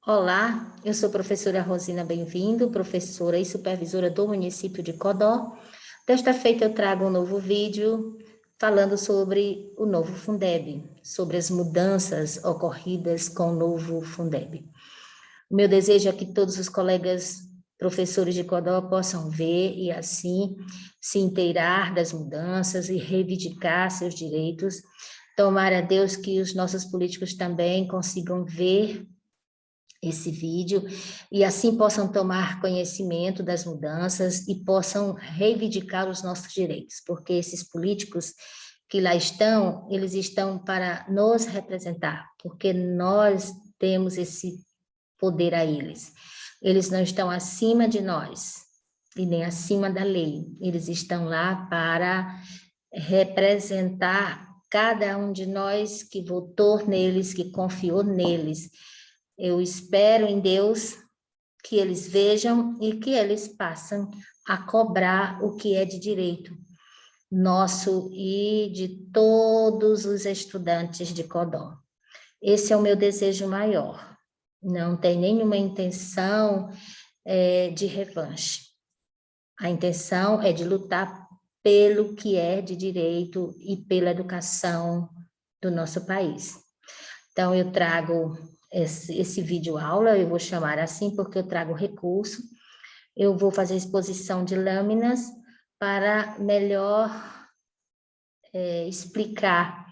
Olá, eu sou a professora Rosina Bem-vindo, professora e supervisora do município de Codó. Desta feita eu trago um novo vídeo falando sobre o novo Fundeb, sobre as mudanças ocorridas com o novo Fundeb. O meu desejo é que todos os colegas professores de Codó possam ver e assim se inteirar das mudanças e reivindicar seus direitos. Tomara a Deus que os nossos políticos também consigam ver esse vídeo e assim possam tomar conhecimento das mudanças e possam reivindicar os nossos direitos, porque esses políticos que lá estão, eles estão para nos representar, porque nós temos esse poder a eles. Eles não estão acima de nós e nem acima da lei, eles estão lá para representar cada um de nós que votou neles, que confiou neles. Eu espero em Deus que eles vejam e que eles passem a cobrar o que é de direito nosso e de todos os estudantes de Codó. Esse é o meu desejo maior. Não tem nenhuma intenção de revanche. A intenção é de lutar pelo que é de direito e pela educação do nosso país. Então, eu trago esse vídeo aula, eu vou chamar assim porque eu trago recurso, eu vou fazer exposição de lâminas para melhor explicar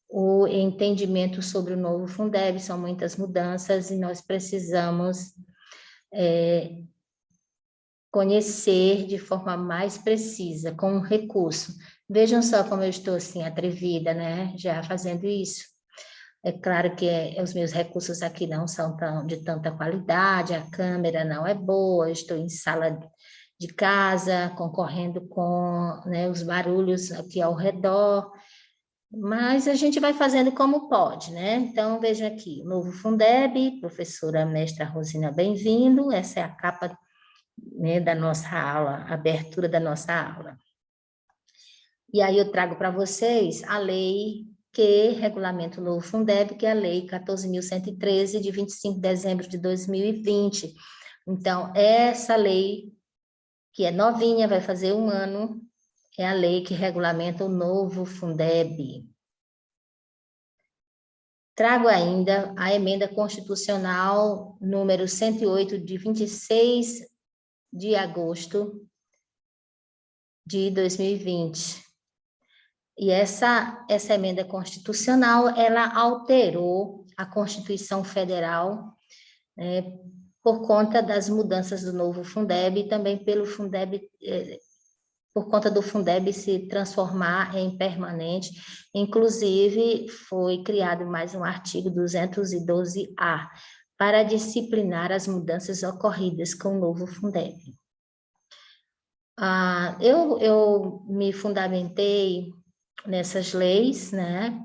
o entendimento sobre o novo Fundeb. São muitas mudanças e nós precisamos conhecer de forma mais precisa, com um recurso. Vejam só como eu estou assim atrevida, né, já fazendo isso. É claro que os meus recursos aqui não são de tanta qualidade, a câmera não é boa, eu estou em sala de casa, concorrendo com, né, os barulhos aqui ao redor, mas a gente vai fazendo como pode, né? Então, vejam aqui, novo Fundeb, professora mestra Rosina, bem-vindo, essa é a capa, né, da nossa aula, a abertura da nossa aula. E aí eu trago para vocês a lei que regulamenta o novo Fundeb, que é a Lei 14.113, de 25 de dezembro de 2020. Então, essa lei, que é novinha, vai fazer 1 ano, é a lei que regulamenta o novo Fundeb. Trago ainda a emenda constitucional número 108, de 26 de agosto de 2020. E essa emenda constitucional, ela alterou a Constituição Federal, por conta das mudanças do novo Fundeb e também pelo Fundeb, por conta do Fundeb se transformar em permanente. Inclusive, foi criado mais um artigo 212-A para disciplinar as mudanças ocorridas com o novo Fundeb. Eu me fundamentei nessas leis, né?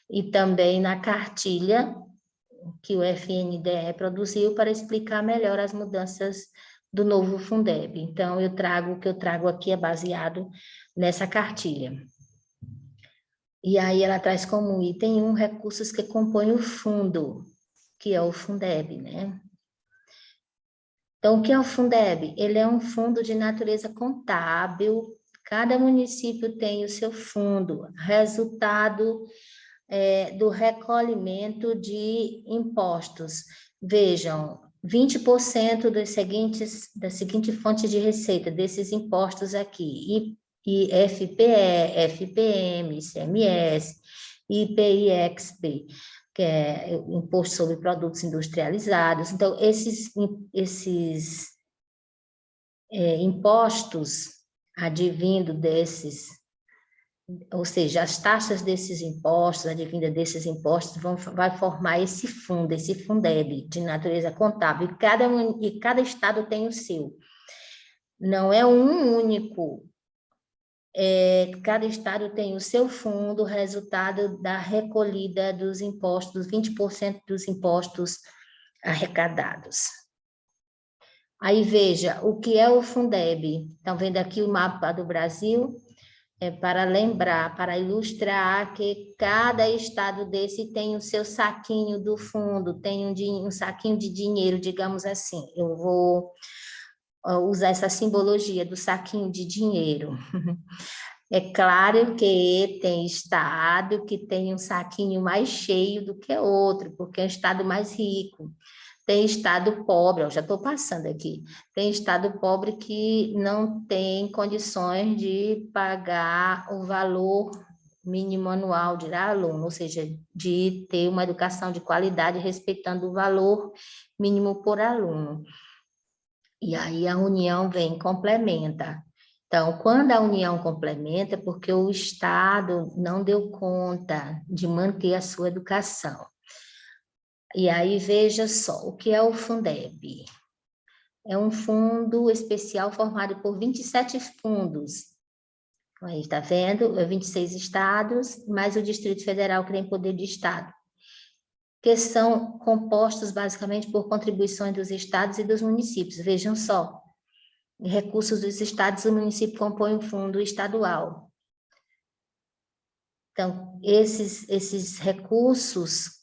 E também na cartilha que o FNDE produziu para explicar melhor as mudanças do novo Fundeb. Então, o que eu trago aqui é baseado nessa cartilha. E aí ela traz como item 1 recursos que compõem o fundo, que é o Fundeb, né? Então, o que é o Fundeb? Ele é um fundo de natureza contábil, cada município tem o seu fundo, resultado do recolhimento de impostos. Vejam, 20% da seguinte fonte de receita, desses impostos aqui, IFPE, FPM, ICMS, IPI-XP, que é o Imposto sobre Produtos Industrializados. Então, esses impostos advindo desses, ou seja, as taxas desses impostos, a advinda desses impostos, vai formar esse fundo, esse Fundeb, de natureza contábil, e cada estado tem o seu. Não é um único, cada estado tem o seu fundo, resultado da recolhida dos impostos, 20% dos impostos arrecadados. Aí veja, o que é o Fundeb? Estão vendo aqui o mapa do Brasil? para lembrar, para ilustrar que cada estado desse tem o seu saquinho do fundo, tem um saquinho de dinheiro, digamos assim. Eu vou usar essa simbologia do saquinho de dinheiro. É claro que tem estado que tem um saquinho mais cheio do que outro, porque é um estado mais rico. Tem estado pobre, eu já estou passando aqui, tem estado pobre que não tem condições de pagar o valor mínimo anual de aluno, ou seja, de ter uma educação de qualidade respeitando o valor mínimo por aluno. E aí a União vem e complementa. Então, quando a União complementa, é porque o Estado não deu conta de manter a sua educação. E aí, veja só, o que é o Fundeb? É um fundo especial formado por 27 fundos. Aí, está vendo? 26 estados, mais o Distrito Federal, que tem poder de Estado, que são compostos basicamente por contribuições dos estados e dos municípios. Vejam só, recursos dos estados e municípios compõem o fundo estadual. Então, esses recursos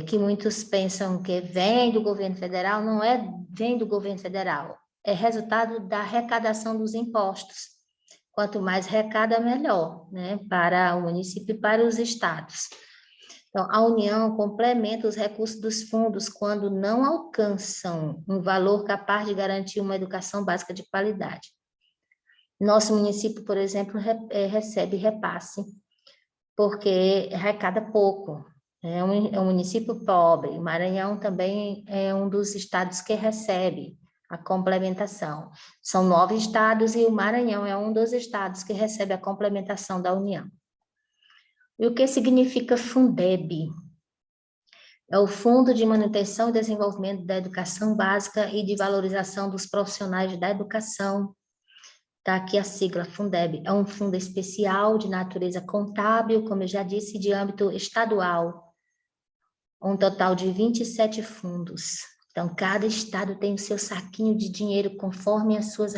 que muitos pensam que vem do governo federal, não vem do governo federal, é resultado da arrecadação dos impostos. Quanto mais arrecada, melhor, né, para o município e para os estados. Então, a União complementa os recursos dos fundos quando não alcançam um valor capaz de garantir uma educação básica de qualidade. Nosso município, por exemplo, recebe repasse, porque arrecada pouco. É um município pobre. O Maranhão também é um dos estados que recebe a complementação. São 9 estados e o Maranhão é um dos estados que recebe a complementação da União. E o que significa Fundeb? É o Fundo de Manutenção e Desenvolvimento da Educação Básica e de Valorização dos Profissionais da Educação. Está aqui a sigla Fundeb. É um fundo especial de natureza contábil, como eu já disse, de âmbito estadual. Um total de 27 fundos. Então, cada estado tem o seu saquinho de dinheiro conforme as suas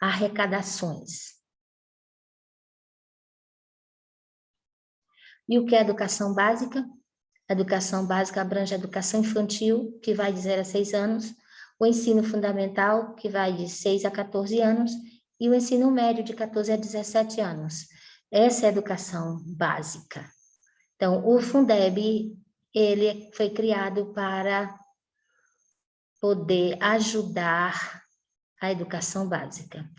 arrecadações. E o que é educação básica? A educação básica abrange a educação infantil, que vai de 0 a 6 anos, o ensino fundamental, que vai de 6 a 14 anos, e o ensino médio, de 14 a 17 anos. Essa é a educação básica. Então, o Fundeb, ele foi criado para poder ajudar a educação básica,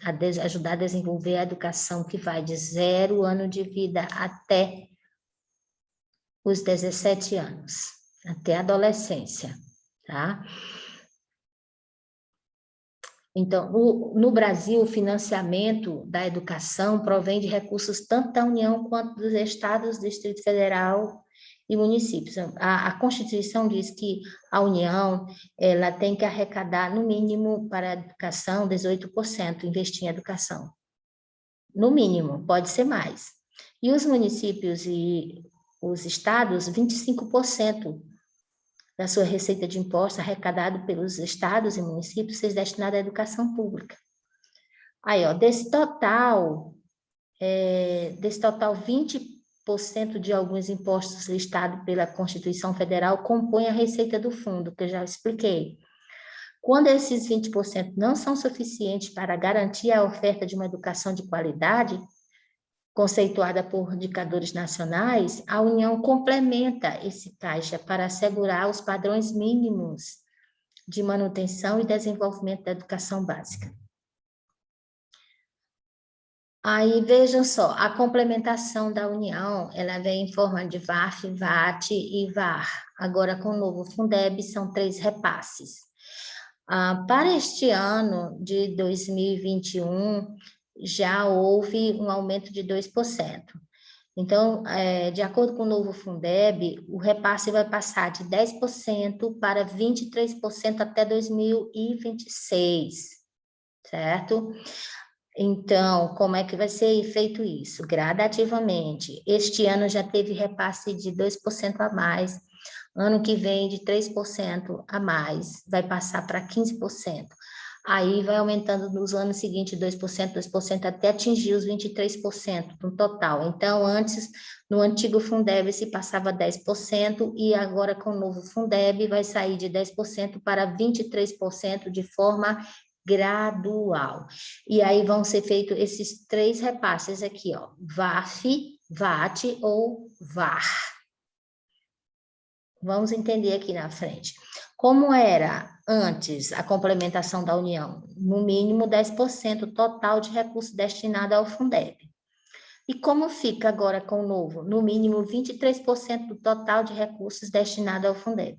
ajudar a desenvolver a educação que vai de 0 ano de vida até os 17 anos, até a adolescência, tá? Então, no Brasil, o financiamento da educação provém de recursos tanto da União quanto dos estados, Distrito Federal e municípios. A Constituição diz que a União ela tem que arrecadar, no mínimo, para a educação, 18%, investir em educação. No mínimo, pode ser mais. E os municípios e os estados, 25% da sua receita de impostos arrecadado pelos estados e municípios seja destinado à educação pública. Aí, ó, desse total 20% de alguns impostos listados pela Constituição Federal compõem a receita do fundo, que eu já expliquei. Quando esses 20% não são suficientes para garantir a oferta de uma educação de qualidade, conceituada por indicadores nacionais, a União complementa esse caixa para assegurar os padrões mínimos de manutenção e desenvolvimento da educação básica. Aí, vejam só, a complementação da União, ela vem em forma de VAF, VAT e VAR. Agora, com o novo Fundeb, são 3 repasses. Para este ano de 2021, já houve um aumento de 2%. Então, de acordo com o novo Fundeb, o repasse vai passar de 10% para 23% até 2026, certo? Então, como é que vai ser feito isso? Gradativamente. Este ano já teve repasse de 2% a mais, ano que vem de 3% a mais, vai passar para 15%. Aí vai aumentando nos anos seguintes 2%, até atingir os 23% no total. Então, antes, no antigo Fundeb, se passava 10%, e agora com o novo Fundeb vai sair de 10% para 23% de forma gradual. E aí vão ser feitos esses 3 repasses aqui, ó, VAF, VAT ou VAR. Vamos entender aqui na frente. Como era antes a complementação da União? No mínimo 10% total de recurso destinado ao Fundeb. E como fica agora com o novo? No mínimo 23% do total de recursos destinado ao Fundeb.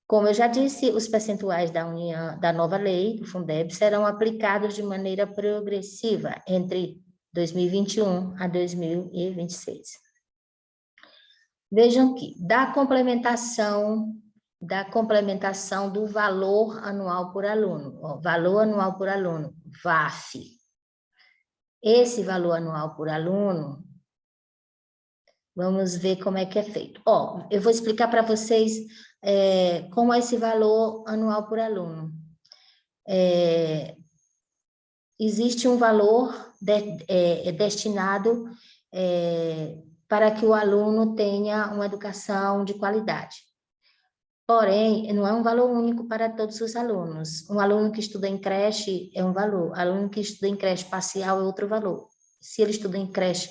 Como eu já disse, os percentuais da União, da nova lei do Fundeb serão aplicados de maneira progressiva entre 2021 a 2026. Vejam que da complementação do valor anual por aluno, ó, valor anual por aluno, VAF. Esse valor anual por aluno, vamos ver como é que é feito. Ó, eu vou explicar para vocês como é esse valor anual por aluno. Existe um valor destinado para que o aluno tenha uma educação de qualidade. Porém, não é um valor único para todos os alunos. Um aluno que estuda em creche é um valor, aluno que estuda em creche parcial é outro valor. Se ele estuda em creche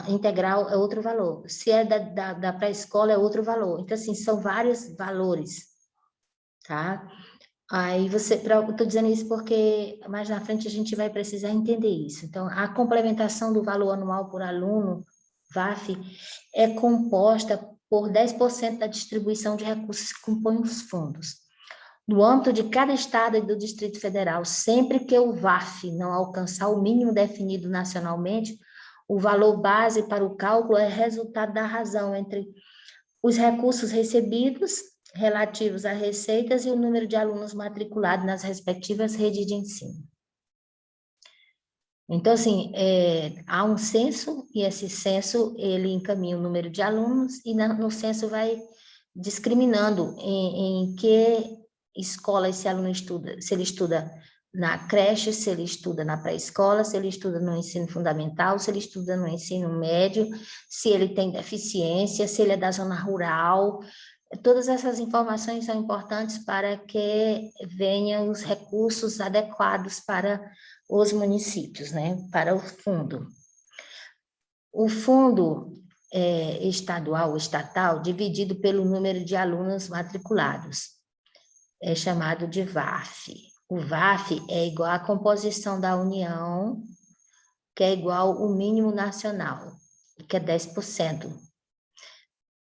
integral é outro valor. Se é da pré-escola é outro valor. Então, assim, são vários valores, tá? Aí eu estou dizendo isso porque mais na frente a gente vai precisar entender isso. Então, a complementação do valor anual por aluno, VAF, é composta por 10% da distribuição de recursos que compõem os fundos. No âmbito de cada estado e do Distrito Federal, sempre que o VAF não alcançar o mínimo definido nacionalmente, o valor base para o cálculo é resultado da razão entre os recursos recebidos relativos a receitas e o número de alunos matriculados nas respectivas redes de ensino. Então, assim, há um censo, e esse censo, ele encaminha o número de alunos, e no censo vai discriminando em que escola esse aluno estuda, se ele estuda na creche, se ele estuda na pré-escola, se ele estuda no ensino fundamental, se ele estuda no ensino médio, se ele tem deficiência, se ele é da zona rural. Todas essas informações são importantes para que venham os recursos adequados para os municípios, né, para o fundo. O fundo estadual ou estatal, dividido pelo número de alunos matriculados, é chamado de VAF. O VAF é igual à composição da União, que é igual ao mínimo nacional, que é 10%.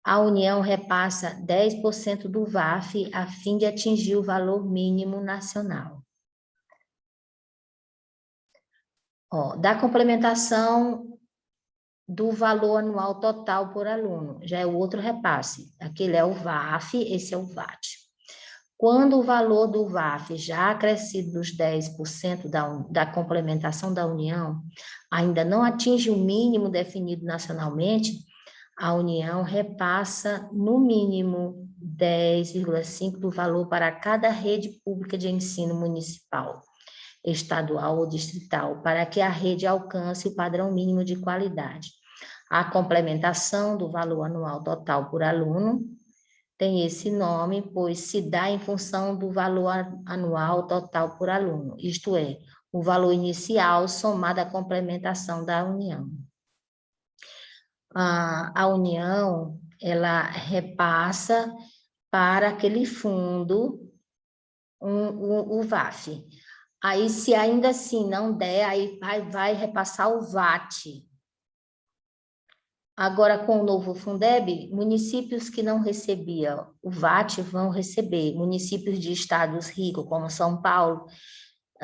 A União repassa 10% do VAF a fim de atingir o valor mínimo nacional. Ó, da complementação do valor anual total por aluno, já é o outro repasse. Aquele é o VAF, esse é o VAT. Quando o valor do VAF já acrescido dos 10% da complementação da União ainda não atinge o mínimo definido nacionalmente, a União repassa, no mínimo, 10,5% do valor para cada rede pública de ensino municipal, estadual ou distrital, para que a rede alcance o padrão mínimo de qualidade. A complementação do valor anual total por aluno tem esse nome, pois se dá em função do valor anual total por aluno, isto é, o valor inicial somado à complementação da União. A União, ela repassa para aquele fundo o VAF. Aí, se ainda assim não der, aí vai repassar o VAT. Agora, com o novo Fundeb, municípios que não recebiam o VAT vão receber. Municípios de estados ricos, como São Paulo,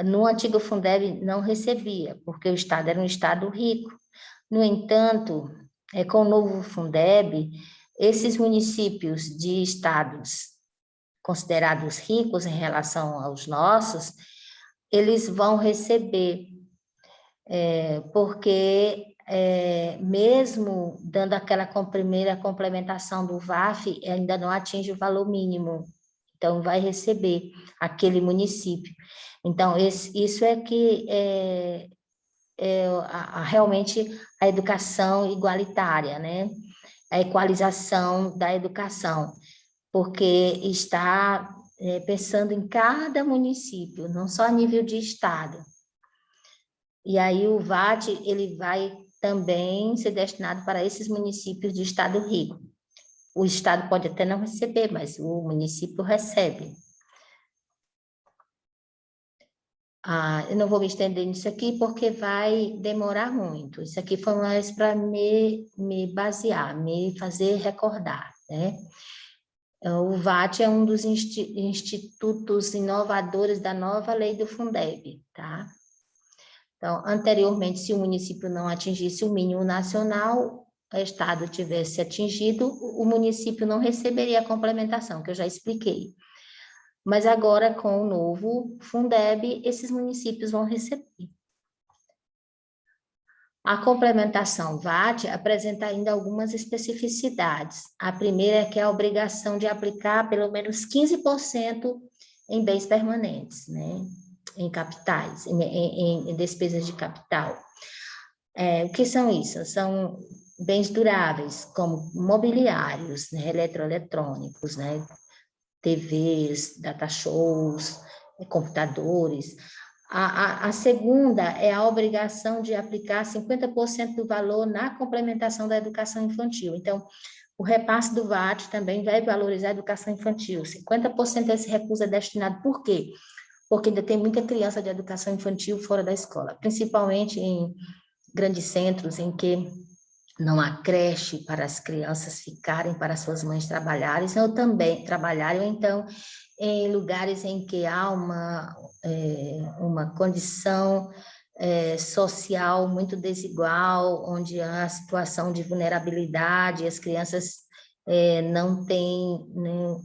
no antigo Fundeb não recebia, porque o estado era um estado rico. No entanto, com o novo Fundeb, esses municípios de estados considerados ricos em relação aos nossos, eles vão receber, porque mesmo dando aquela primeira complementação do VAF, ainda não atinge o valor mínimo então vai receber aquele município. Então, isso é que realmente a educação igualitária, né? A equalização da educação, porque está pensando em cada município, não só a nível de estado. E aí o VAT, ele vai também ser destinado para esses municípios de estado rico. O estado pode até não receber, mas o município recebe. Eu não vou me estender nisso aqui porque vai demorar muito. Isso aqui foi mais para me basear, me fazer recordar, né? O VAT é um dos institutos inovadores da nova lei do Fundeb, tá? Então, anteriormente, se o município não atingisse o mínimo nacional, o estado tivesse atingido, o município não receberia a complementação, que eu já expliquei. Mas agora, com o novo Fundeb, esses municípios vão receber. A complementação VAT apresenta ainda algumas especificidades. A primeira é que é a obrigação de aplicar pelo menos 15% em bens permanentes, né? Em capitais, em despesas de capital. O que são isso? São bens duráveis, como mobiliários, né? Eletroeletrônicos, né? TVs, data shows, computadores. A segunda é a obrigação de aplicar 50% do valor na complementação da educação infantil. Então, o repasse do VAT também vai valorizar a educação infantil. 50% desse recurso é destinado por quê? Porque ainda tem muita criança de educação infantil fora da escola, principalmente em grandes centros em que não há creche para as crianças ficarem, para suas mães trabalharem, ou também trabalharem, ou então em lugares em que há uma condição social muito desigual, onde há situação de vulnerabilidade, as crianças não têm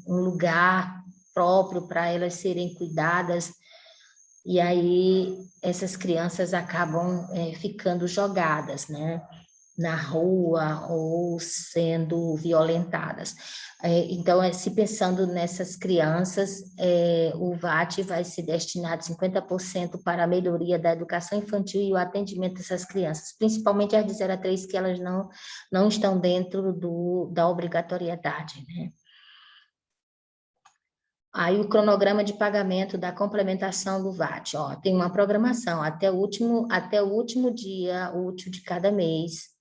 um lugar próprio para elas serem cuidadas, e aí essas crianças acabam ficando jogadas, né, na rua ou sendo violentadas. Então, se pensando nessas crianças, o VAT vai ser destinado 50% para a melhoria da educação infantil e o atendimento dessas crianças, principalmente as de 0 a 3, que elas não estão dentro da obrigatoriedade, né? Aí o cronograma de pagamento da complementação do VAT, ó, tem uma programação até o último dia útil de cada mês,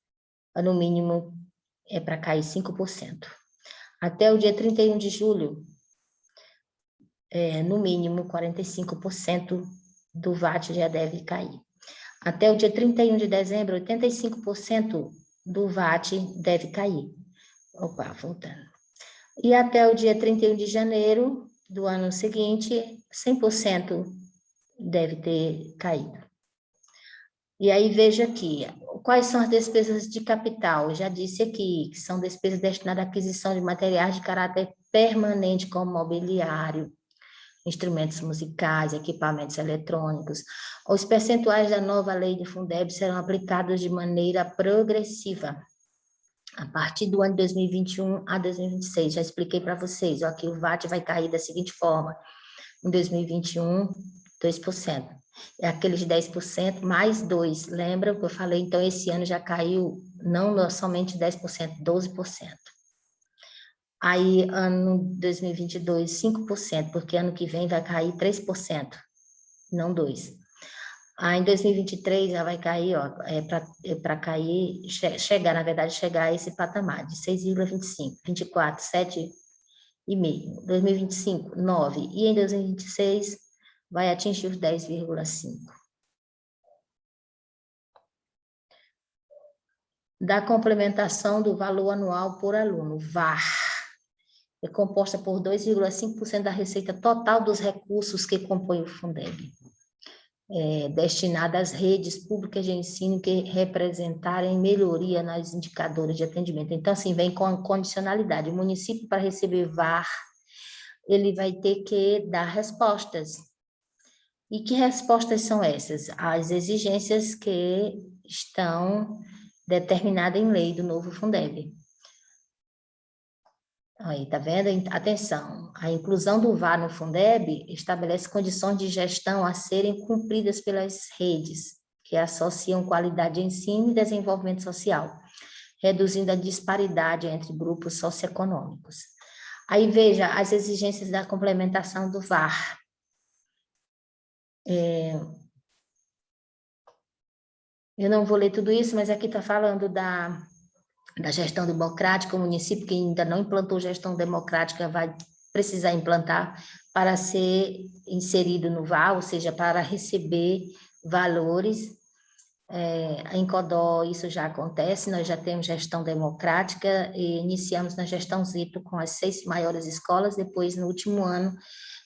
no mínimo é para cair 5%. Até o dia 31 de julho, no mínimo 45% do VAT já deve cair. Até o dia 31 de dezembro, 85% do VAT deve cair. Opa, voltando. E até o dia 31 de janeiro do ano seguinte, 100% deve ter caído. E aí veja aqui, quais são as despesas de capital? Eu já disse aqui, que são despesas destinadas à aquisição de materiais de caráter permanente, como mobiliário, instrumentos musicais, equipamentos eletrônicos. Os percentuais da nova lei do Fundeb serão aplicados de maneira progressiva, a partir do ano 2021 a 2026. Já expliquei para vocês, ó, que o VAT vai cair da seguinte forma: em 2021, 2%. É aqueles 10% mais 2%. Lembra que eu falei? Então, esse ano já caiu, não somente 10%, 12%. Aí, ano 2022, 5%, porque ano que vem vai cair 3%, não 2%. Aí, em 2023, já vai cair, ó, para cair, chegar a esse patamar de 6,25%, 24%, 7,5%, 2025, 9%, e em 2026 vai atingir os 10,5%. Da complementação do valor anual por aluno, VAR, é composta por 2,5% da receita total dos recursos que compõem o Fundeb, destinada às redes públicas de ensino que representarem melhoria nos indicadores de atendimento. Então, assim, vem com condicionalidade. O município, para receber VAR, ele vai ter que dar respostas. E que respostas são essas? As exigências que estão determinadas em lei do novo Fundeb. Aí, tá vendo? Atenção, a inclusão do VAR no Fundeb estabelece condições de gestão a serem cumpridas pelas redes, que associam qualidade de ensino e desenvolvimento social, reduzindo a disparidade entre grupos socioeconômicos. Aí, veja as exigências da complementação do VAR. Eu não vou ler tudo isso, mas aqui está falando da gestão democrática. O município que ainda não implantou gestão democrática vai precisar implantar para ser inserido no VAR, ou seja, para receber valores. Em Codó isso já acontece, nós já temos gestão democrática e iniciamos na gestão Zito com as 6 maiores escolas, depois no último ano,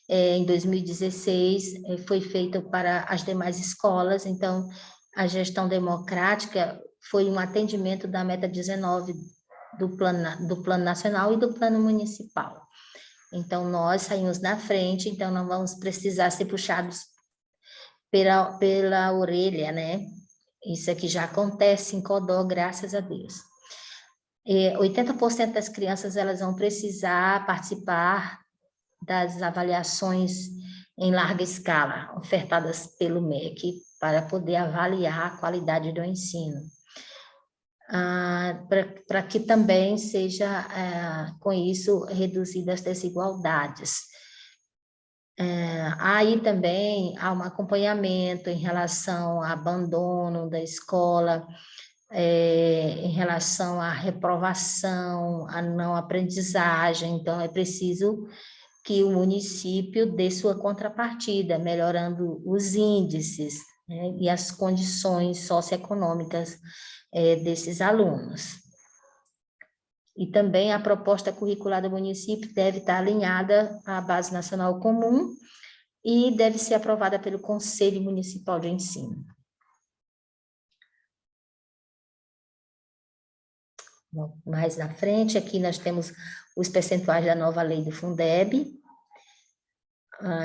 em 2016, foi feita para as demais escolas. Então, a gestão democrática foi um atendimento da meta 19 do plano nacional e do plano municipal. Então, nós saímos na frente, então não vamos precisar ser puxados pela orelha, né? Isso aqui já acontece em Codó, graças a Deus. 80% das crianças elas vão precisar participar das avaliações em larga escala, ofertadas pelo MEC, para poder avaliar a qualidade do ensino. Para que também seja, com isso, reduzidas as desigualdades. Aí também há um acompanhamento em relação ao abandono da escola, em relação à reprovação, à não aprendizagem. Então, é preciso que o município dê sua contrapartida, melhorando os índices, né, e as condições socioeconômicas desses alunos. E também a proposta curricular do município deve estar alinhada à Base Nacional Comum e deve ser aprovada pelo Conselho Municipal de Ensino. Bom, mais na frente, aqui nós temos os percentuais da nova lei do Fundeb,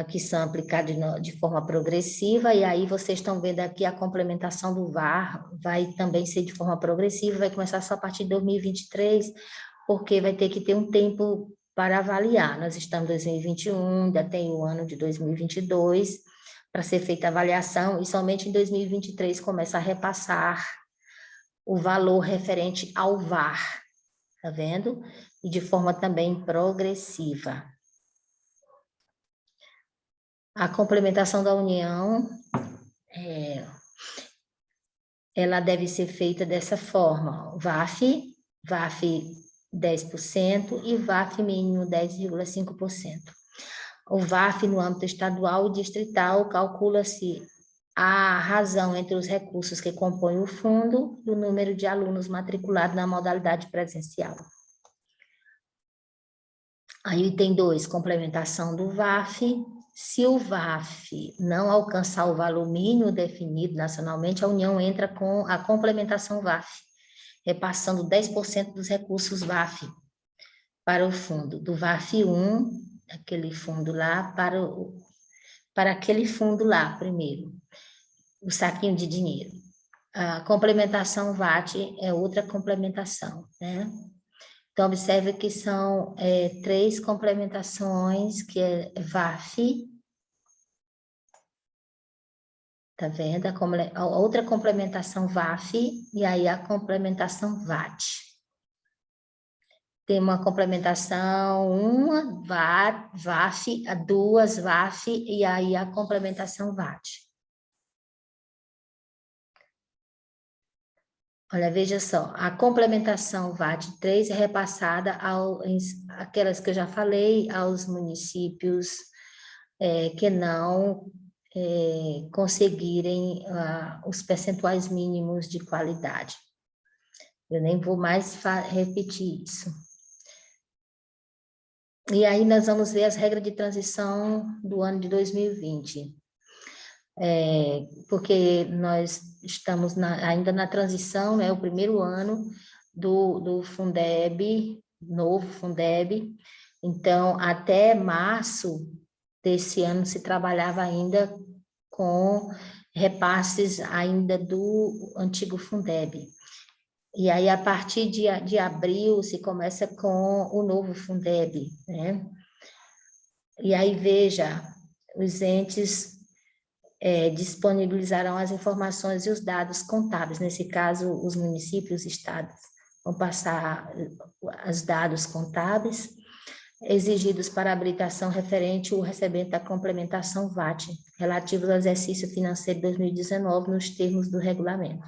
que são aplicados de forma progressiva, e aí vocês estão vendo aqui a complementação do VAR, vai também ser de forma progressiva, vai começar só a partir de 2023, porque vai ter que ter um tempo para avaliar. Nós estamos em 2021, ainda tem o ano de 2022 para ser feita a avaliação, e somente em 2023 começa a repassar o valor referente ao VAR, tá vendo? E de forma também progressiva. A complementação da União, ela deve ser feita dessa forma: VAF 10% e VAF mínimo 10,5%. O VAF no âmbito estadual e distrital calcula-se a razão entre os recursos que compõem o fundo e o número de alunos matriculados na modalidade presencial. Aí, item 2, complementação do VAF. Se o VAF não alcançar o valor mínimo definido nacionalmente, a União entra com a complementação VAF, repassando 10% dos recursos VAF para o fundo, do VAF 1, aquele fundo lá, para aquele fundo lá primeiro, o saquinho de dinheiro. A complementação VAT é outra complementação, né? Então, observe que são 3 complementações, que é VAF, tá vendo? A outra complementação VAF, e aí a complementação VAT. Tem uma complementação, uma VAF, 2 VAF, e aí a complementação VAT. Olha, veja só, a complementação VAT 3 é repassada aquelas que eu já falei, aos municípios que não conseguirem os percentuais mínimos de qualidade. Eu nem vou mais repetir isso. E aí nós vamos ver as regras de transição do ano de 2020. Porque nós estamos ainda na transição, né, o primeiro ano do Fundeb, novo Fundeb. Então, até março desse ano se trabalhava ainda com repasses ainda do antigo Fundeb. E aí, a partir de abril, se começa com o novo Fundeb, né? E aí, veja, os entes disponibilizarão as informações e os dados contábeis. Nesse caso, os municípios e os estados vão passar os dados contábeis exigidos para habilitação referente ao recebimento da complementação VAT, relativos ao exercício financeiro de 2019, nos termos do regulamento.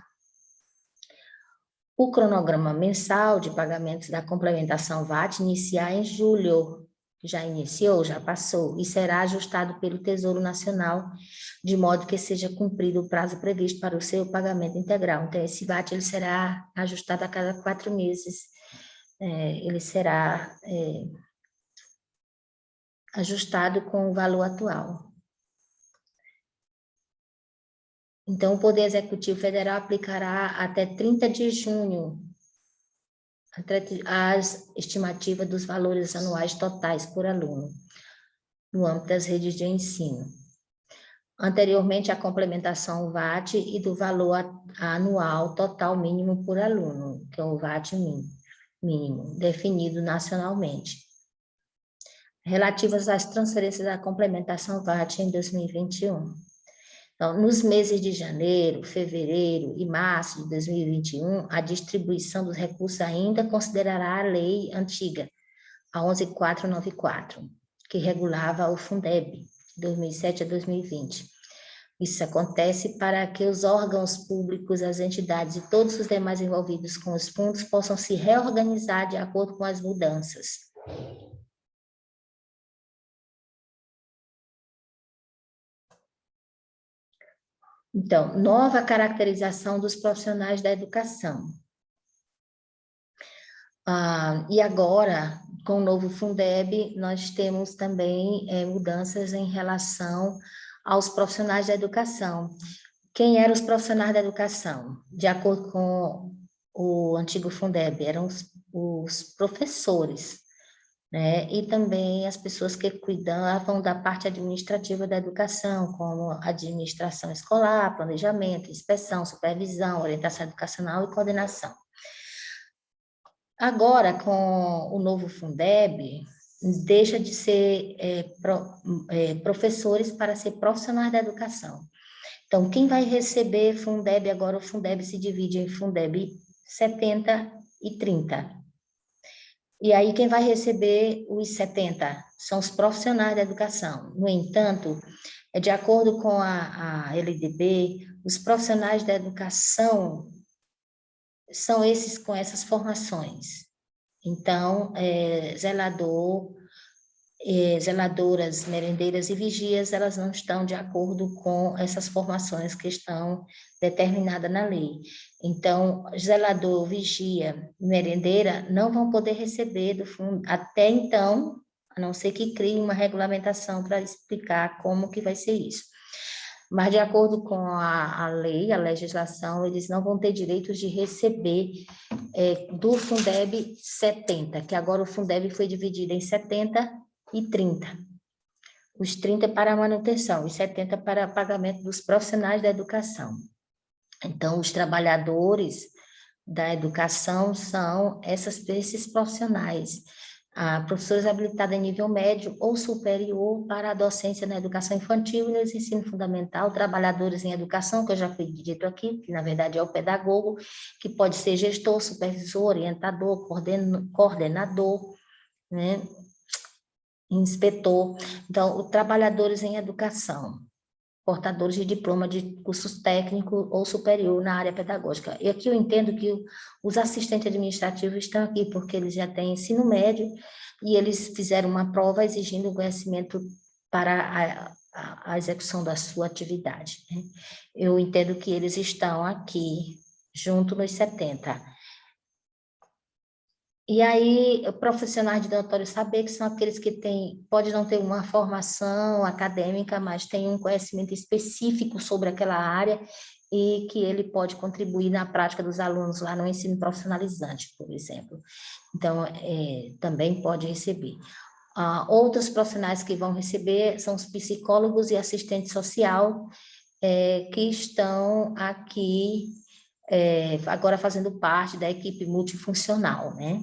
O cronograma mensal de pagamentos da complementação VAT iniciar em julho, já iniciou, já passou, e será ajustado pelo Tesouro Nacional, de modo que seja cumprido o prazo previsto para o seu pagamento integral. Então, esse VAT ele será ajustado a cada 4 meses, ele será ajustado com o valor atual. Então, o Poder Executivo Federal aplicará até 30 de junho as estimativas dos valores anuais totais por aluno, no âmbito das redes de ensino. Anteriormente, a complementação VAT e do valor anual total mínimo por aluno, que é o VAT mínimo, definido nacionalmente. Relativas às transferências da complementação VAT em 2021. Então, nos meses de janeiro, fevereiro e março de 2021, a distribuição dos recursos ainda considerará a lei antiga, a 11.494, que regulava o Fundeb, de 2007 a 2020. Isso acontece para que os órgãos públicos, as entidades e todos os demais envolvidos com os fundos possam se reorganizar de acordo com as mudanças. Então, nova caracterização dos profissionais da educação. E agora, com o novo Fundeb, nós temos também mudanças em relação aos profissionais da educação. Quem eram os profissionais da educação? De acordo com o antigo Fundeb, eram os professores, né? E também as pessoas que cuidavam da parte administrativa da educação, como administração escolar, planejamento, inspeção, supervisão, orientação educacional e coordenação. Agora, com o novo Fundeb, deixa de ser professores para ser profissionais da educação. Então, quem vai receber Fundeb agora, o Fundeb se divide em Fundeb 70 e 30. E aí, quem vai receber os 70 são os profissionais da educação. No entanto, de acordo com a LDB, os profissionais da educação são esses com essas formações. Então, zeladoras, merendeiras e vigias, elas não estão de acordo com essas formações que estão determinadas na lei. Então, zelador, vigia, merendeira não vão poder receber do fundo até então, a não ser que crie uma regulamentação para explicar como que vai ser isso. Mas, de acordo com a lei, a legislação, eles não vão ter direitos de receber do Fundeb 70, que agora o Fundeb foi dividido em 70 e 30. Os 30 para manutenção, os 70 para pagamento dos profissionais da educação. Então, os trabalhadores da educação são esses profissionais, professores habilitados em nível médio ou superior para a docência na educação infantil e no ensino fundamental, trabalhadores em educação, que eu já fui dito aqui, que na verdade é o pedagogo, que pode ser gestor, supervisor, orientador, coordenador, né? Inspetor. Então, trabalhadores em educação, portadores de diploma de cursos técnico ou superior na área pedagógica. E aqui eu entendo que os assistentes administrativos estão aqui porque eles já têm ensino médio e eles fizeram uma prova exigindo conhecimento para a execução da sua atividade, né? Eu entendo que eles estão aqui, junto nos 70. E aí, profissionais de notório saber que são aqueles que pode não ter uma formação acadêmica, mas tem um conhecimento específico sobre aquela área e que ele pode contribuir na prática dos alunos lá no ensino profissionalizante, por exemplo. Então, também pode receber. Outros profissionais que vão receber são os psicólogos e assistente social, que estão aqui agora fazendo parte da equipe multifuncional, né?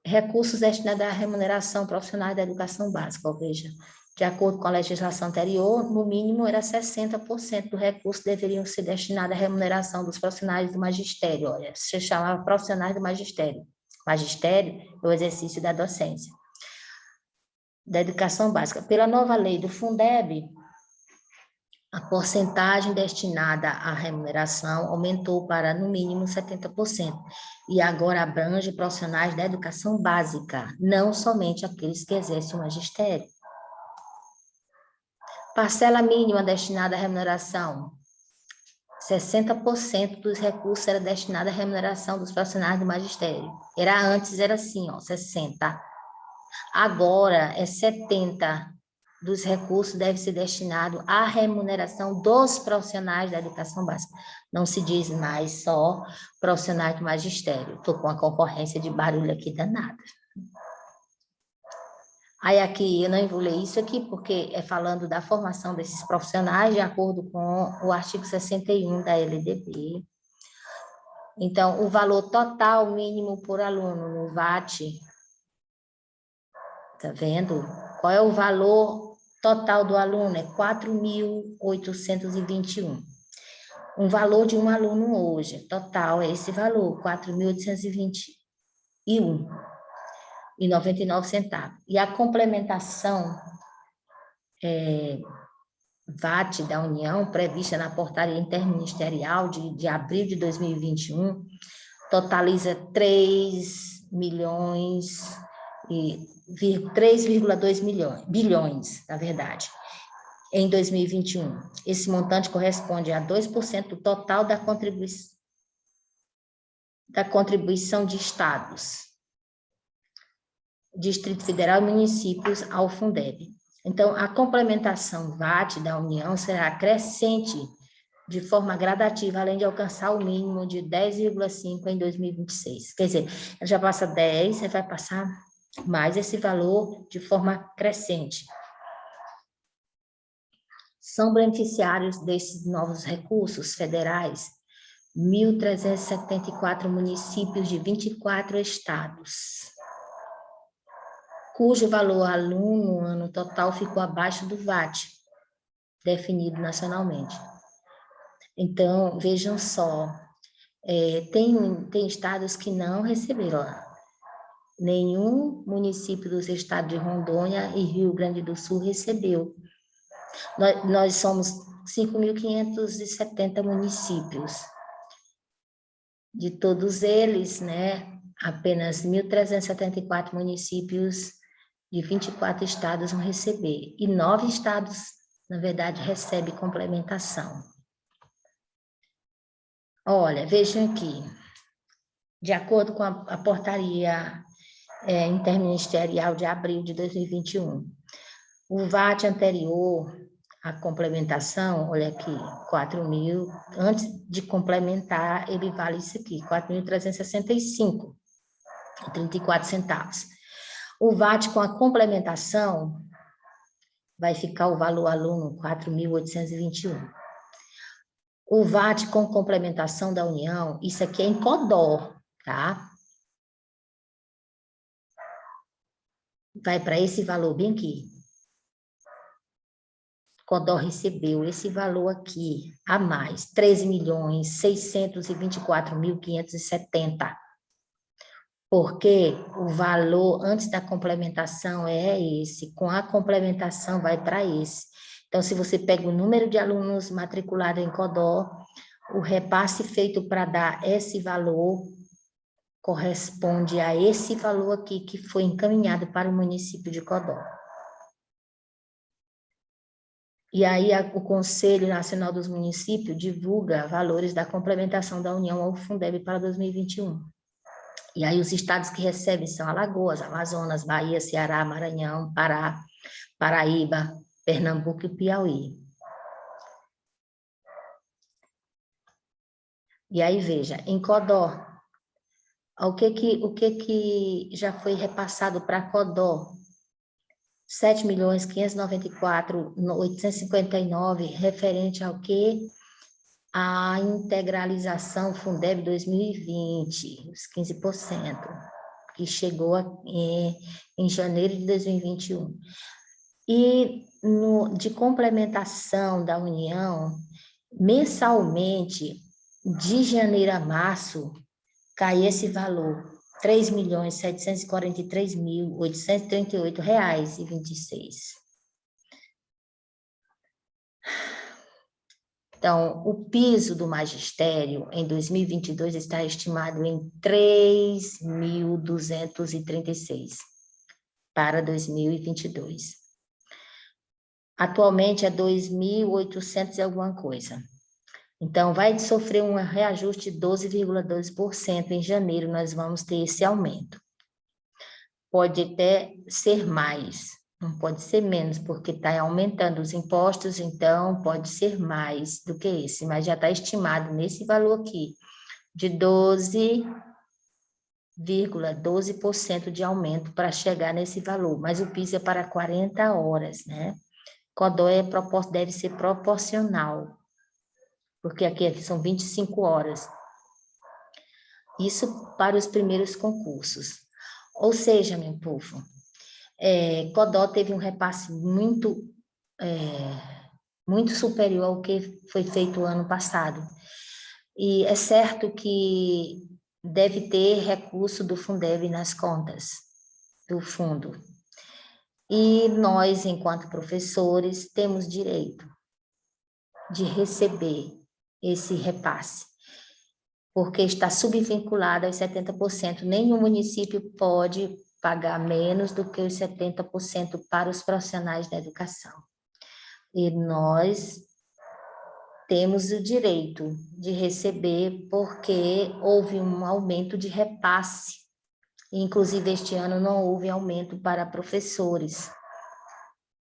Recursos destinados à remuneração profissional da educação básica, ou veja, de acordo com a legislação anterior, no mínimo era 60% do recurso deveriam ser destinados à remuneração dos profissionais do magistério, olha, se chamava profissionais do magistério. Magistério é o exercício da docência, da educação básica. Pela nova lei do Fundeb, a porcentagem destinada à remuneração aumentou para, no mínimo, 70%, e agora abrange profissionais da educação básica, não somente aqueles que exercem o magistério. Parcela mínima destinada à remuneração. 60% dos recursos era destinado à remuneração dos profissionais do magistério. Antes era assim, ó, 60%. Agora é 70% dos recursos deve ser destinado à remuneração dos profissionais da educação básica. Não se diz mais só profissionais do magistério. Estou com a concorrência de barulho aqui danada. Aí aqui, eu não vou ler isso aqui, porque é falando da formação desses profissionais, de acordo com o artigo 61 da LDB. Então, o valor total mínimo por aluno no VAT, tá vendo? Qual é o valor total do aluno? É 4.821. Um valor de um aluno hoje, total, é esse valor, 4.821,99. E a complementação VAT da União, prevista na portaria interministerial de abril de 2021, totaliza 3,2 bilhões, na verdade, em 2021. Esse montante corresponde a 2% do total da contribuição de estados, Distrito Federal e municípios ao Fundeb. Então, a complementação VAT da União será crescente de forma gradativa, além de alcançar o mínimo de 10,5 em 2026. Quer dizer, ela já passa 10, você vai passar mais esse valor de forma crescente. São beneficiários desses novos recursos federais 1.374 municípios de 24 estados, cujo valor aluno ano total ficou abaixo do VAT, definido nacionalmente. Então, vejam só, tem estados que não receberam, ó. Nenhum município dos estados de Rondônia e Rio Grande do Sul recebeu. Nós somos 5.570 municípios. De todos eles, né, apenas 1.374 municípios de 24 estados vão receber. E 9 estados, na verdade, recebem complementação. Olha, vejam aqui. De acordo com a portaria interministerial de abril de 2021, o VAT anterior à complementação, olha aqui, 4.000, antes de complementar, ele vale isso aqui, 4.365,34 centavos. O VAT com a complementação vai ficar o valor aluno 4.821. O VAT com complementação da União, isso aqui é em CODO, tá? Vai para esse valor bem aqui. CODO recebeu esse valor aqui, a mais, 13.624.570. Porque o valor antes da complementação é esse, com a complementação vai para esse. Então, se você pega o número de alunos matriculados em CODO, o repasse feito para dar esse valor corresponde a esse valor aqui que foi encaminhado para o município de CODO. E aí o Conselho Nacional dos Municípios divulga valores da complementação da União ao Fundeb para 2021. E aí os estados que recebem são Alagoas, Amazonas, Bahia, Ceará, Maranhão, Pará, Paraíba, Pernambuco e Piauí. E aí veja, em CODO, o que já foi repassado para CODO 7.594.859, referente ao quê? A integralização Fundeb 2020, os 15%, que chegou em janeiro de 2021. E de complementação da União, mensalmente, de janeiro a março, cai esse valor, R$ 3.743.838,26. Então, o piso do magistério em 2022 está estimado em 3.236 para 2022. Atualmente é 2.800 e alguma coisa. Então, vai sofrer um reajuste de 12,2%. Em janeiro, nós vamos ter esse aumento. Pode até ser mais, não pode ser menos, porque está aumentando os impostos, então pode ser mais do que esse, mas já está estimado nesse valor aqui, de 12,12% de aumento para chegar nesse valor, mas o piso é para 40 horas, né? CODO deve ser proporcional, porque aqui são 25 horas. Isso para os primeiros concursos. Ou seja, meu povo, CODO teve um repasse muito superior ao que foi feito o ano passado. E é certo que deve ter recurso do Fundeb nas contas do fundo. E nós, enquanto professores, temos direito de receber esse repasse, porque está subvinculado aos 70%. Nenhum município pode pagar menos do que os 70% para os profissionais da educação. E nós temos o direito de receber, porque houve um aumento de repasse. Inclusive, este ano não houve aumento para professores.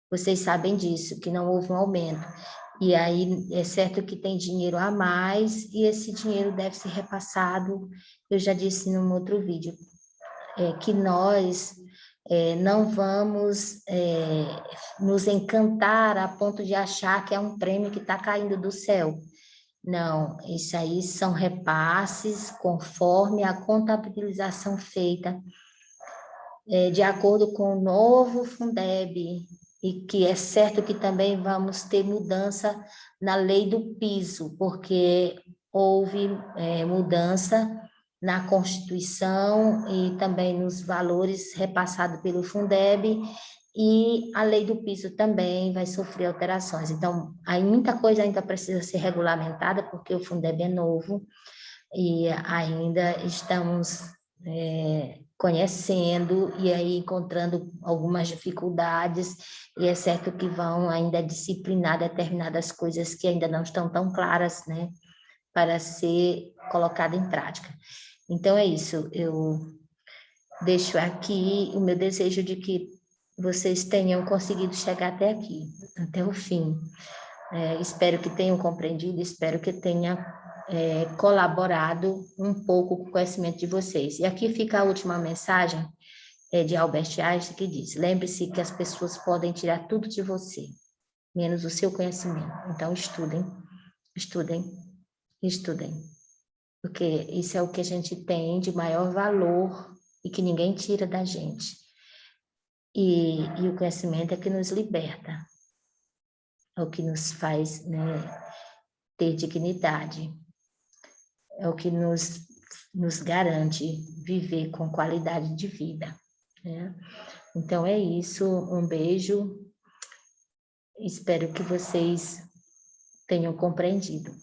Vocês sabem disso, que não houve um aumento. E aí, é certo que tem dinheiro a mais, e esse dinheiro deve ser repassado, eu já disse num outro vídeo, que nós não vamos nos encantar a ponto de achar que é um prêmio que está caindo do céu. Não, isso aí são repasses conforme a contabilização feita de acordo com o novo Fundeb, e que é certo que também vamos ter mudança na lei do piso, porque houve mudança na Constituição e também nos valores repassados pelo Fundeb, e a lei do piso também vai sofrer alterações. Então, aí muita coisa ainda precisa ser regulamentada, porque o Fundeb é novo, e ainda estamos conhecendo e aí encontrando algumas dificuldades, e é certo que vão ainda disciplinar determinadas coisas que ainda não estão tão claras, né, para ser colocada em prática. Então é isso, eu deixo aqui o meu desejo de que vocês tenham conseguido chegar até aqui, até o fim. Espero que tenham compreendido, espero que tenha colaborado um pouco com o conhecimento de vocês. E aqui fica a última mensagem de Albert Einstein, que diz: lembre-se que as pessoas podem tirar tudo de você, menos o seu conhecimento. Então, estudem, estudem, estudem. Porque isso é o que a gente tem de maior valor e que ninguém tira da gente. E o conhecimento é que nos liberta, é o que nos faz, né, ter dignidade, é o que nos garante viver com qualidade de vida, né? Então é isso, um beijo, espero que vocês tenham compreendido.